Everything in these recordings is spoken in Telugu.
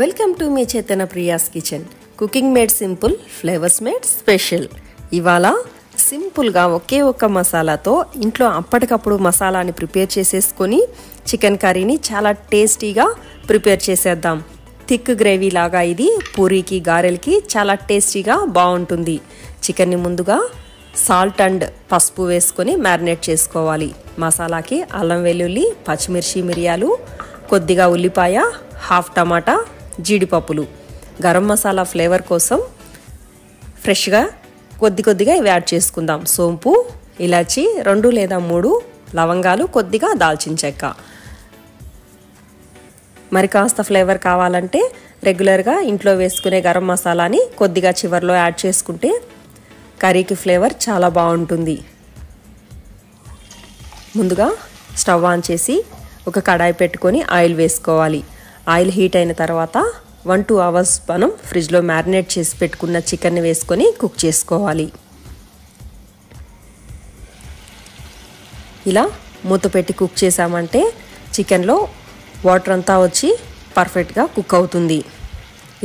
వెల్కమ్ టు మీ చేతన Priya's kitchen. Cooking made simple, flavours made special. ఇవాళ సింపుల్గా ఒకే ఒక్క మసాలాతో ఇంట్లో అప్పటికప్పుడు మసాలాని ప్రిపేర్ చేసేసుకొని చికెన్ కర్రీని చాలా టేస్టీగా ప్రిపేర్ చేసేద్దాం. థిక్ గ్రేవీ లాగా ఇది పూరీకి గారెలకి చాలా టేస్టీగా బాగుంటుంది. చికెన్ని ముందుగా సాల్ట్ అండ్ పసుపు వేసుకొని మ్యారినేట్ చేసుకోవాలి. మసాలాకి అల్లం వెల్లుల్లి, పచ్చిమిర్చి, మిరియాలు, కొద్దిగా ఉల్లిపాయ, హాఫ్ టమాటా, జీడిపప్పులు. గరం మసాలా ఫ్లేవర్ కోసం ఫ్రెష్గా కొద్దిగా ఇవి యాడ్ చేసుకుందాం. సోంపు, ఇలాచి, 2 లేదా 3 లవంగాలు, కొద్దిగా దాల్చిన చెక్క. మరి కాస్త ఫ్లేవర్ కావాలంటే రెగ్యులర్గా ఇంట్లో వేసుకునే గరం మసాలాని కొద్దిగా చివర్లో యాడ్ చేసుకుంటే కర్రీకి ఫ్లేవర్ చాలా బాగుంటుంది. ముందుగా స్టవ్ ఆన్ చేసి ఒక కడాయి పెట్టుకొని ఆయిల్ వేసుకోవాలి. ఆయిల్ హీట్ అయిన తర్వాత 1-2 అవర్స్ మనం ఫ్రిడ్జ్లో మ్యారినేట్ చేసి పెట్టుకున్న చికెన్ని వేసుకొని కుక్ చేసుకోవాలి. ఇలా మూత పెట్టి కుక్ చేసామంటే చికెన్లో వాటర్ అంతా వచ్చి పర్ఫెక్ట్గా కుక్ అవుతుంది.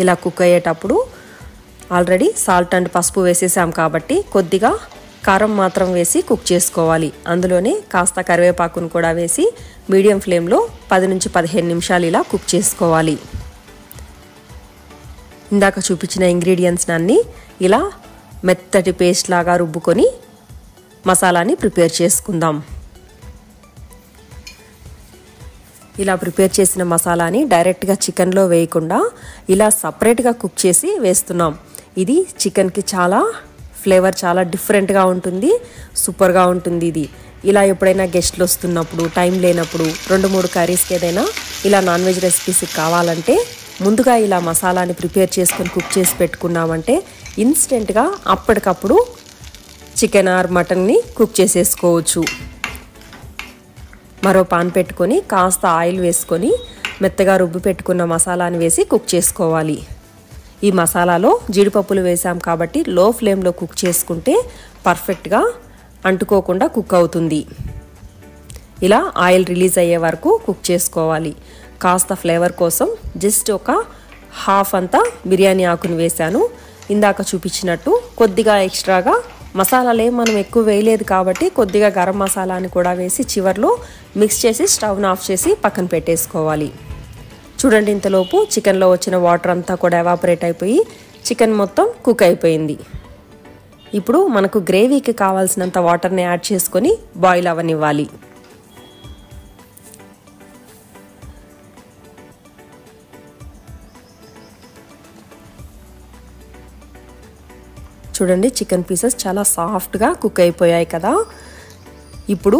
ఇలా కుక్ అయ్యేటప్పుడు ఆల్రెడీ సాల్ట్ అండ్ పసుపు వేసేసాం కాబట్టి కొద్దిగా కారం మాత్రం వేసి కుక్ చేసుకోవాలి. అందులోనే కాస్త కరివేపాకును కూడా వేసి మీడియం ఫ్లేమ్లో 10-15 నిమిషాలు ఇలా కుక్ చేసుకోవాలి. ఇందాక చూపించిన ఇంగ్రీడియంట్స్ అన్నీ ఇలా మెత్తటి పేస్ట్ లాగా రుబ్బుకొని మసాలాని ప్రిపేర్ చేసుకుందాం. ఇలా ప్రిపేర్ చేసిన మసాలాని డైరెక్ట్గా చికెన్లో వేయకుండా ఇలా సపరేట్గా కుక్ చేసి వేస్తున్నాం. ఇది చికెన్కి చాలా ఫ్లేవర్ చాలా డిఫరెంట్గా ఉంటుంది, సూపర్గా ఉంటుంది. ఇది ఇలా ఎప్పుడైనా గెస్ట్లు వస్తున్నప్పుడు, టైం లేనప్పుడు, 2-3 కర్రీస్కి ఏదైనా ఇలా నాన్ వెజ్ రెసిపీస్ కావాలంటే ముందుగా ఇలా మసాలాని ప్రిపేర్ చేసుకొని కుక్ చేసి పెట్టుకున్నామంటే ఇన్స్టెంట్గా అప్పటికప్పుడు చికెన్ ఆర్ మటన్ని కుక్ చేసేసుకోవచ్చు. మరో పాన్ పెట్టుకొని కాస్త ఆయిల్ వేసుకొని మెత్తగా రుబ్బి పెట్టుకున్న మసాలాని వేసి కుక్ చేసుకోవాలి. ఈ మసాలాలో జీడిపప్పులు వేసాం కాబట్టి లో ఫ్లేమ్లో కుక్ చేసుకుంటే పర్ఫెక్ట్గా అంటుకోకుండా కుక్ అవుతుంది. ఇలా ఆయిల్ రిలీజ్ అయ్యే వరకు కుక్ చేసుకోవాలి. కాస్త ఫ్లేవర్ కోసం జస్ట్ ఒక హాఫ్ అంతా బిర్యానీ ఆకుని వేసాను. ఇందాక చూపించినట్టు కొద్దిగా ఎక్స్ట్రాగా మసాలాలే మనం ఎక్కువ వేయలేదు కాబట్టి కొద్దిగా గరం మసాలాని కూడా వేసి చివర్లో మిక్స్ చేసి స్టవ్ను ఆఫ్ చేసి పక్కన పెట్టేసుకోవాలి. చూడండి, ఇంతలోపు చికెన్లో వచ్చిన వాటర్ అంతా కూడా ఎవాపరేట్ అయిపోయి చికెన్ మొత్తం కుక్ అయిపోయింది. ఇప్పుడు మనకు గ్రేవీకి కావాల్సినంత వాటర్ని యాడ్ చేసుకొని బాయిల్ అవ్వనివ్వాలి. చూడండి, చికెన్ పీసెస్ చాలా సాఫ్ట్గా కుక్ అయిపోయాయి కదా. ఇప్పుడు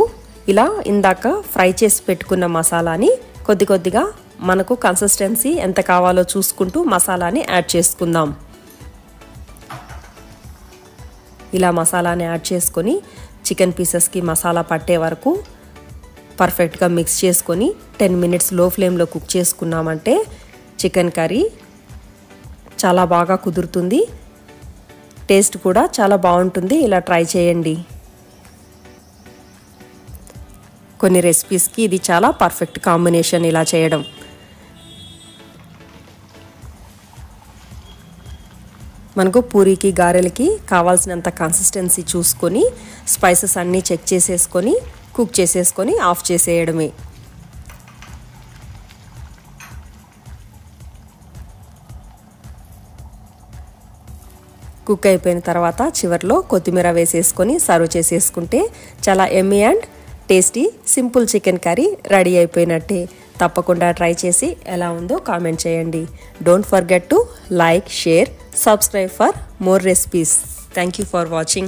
ఇలా ఇందాక ఫ్రై చేసి పెట్టుకున్న మసాలాని కొద్దిగా మనకు కన్సిస్టెన్సీ ఎంత కావాలో చూసుకుంటూ మసాలాని యాడ్ చేసుకుందాం. ఇలా మసాలాని యాడ్ చేసుకొని చికెన్ పీసెస్కి మసాలా పట్టే వరకు పర్ఫెక్ట్గా మిక్స్ చేసుకొని 10 మినిట్స్ లో ఫ్లేమ్లో కుక్ చేసుకున్నామంటే చికెన్ కర్రీ చాలా బాగా కుదురుతుంది. టేస్ట్ కూడా చాలా బాగుంటుంది. ఇలా ట్రై చేయండి. కొన్ని రెసిపీస్కి ఇది చాలా పర్ఫెక్ట్ కాంబినేషన్ ఇలా చేయడం. మనకు పూరీకి గారెలకి కావాల్సినంత కన్సిస్టెన్సీ చూసుకొని స్పైసెస్ అన్నీ చెక్ చేసేసుకొని కుక్ చేసేసుకొని ఆఫ్ చేసేయడమే. కుక్ అయిపోయిన తర్వాత చివర్లో కొత్తిమీర వేసేసుకొని సర్వ్ చేసేసుకుంటే చాలా Emmy and tasty simple chicken curry ready అయిపోయినట్టే. తప్పకుండా ట్రై చేసి ఎలా ఉందో కామెంట్ చేయండి. Don't forget to like, share, subscribe for more recipes. Thank you for watching.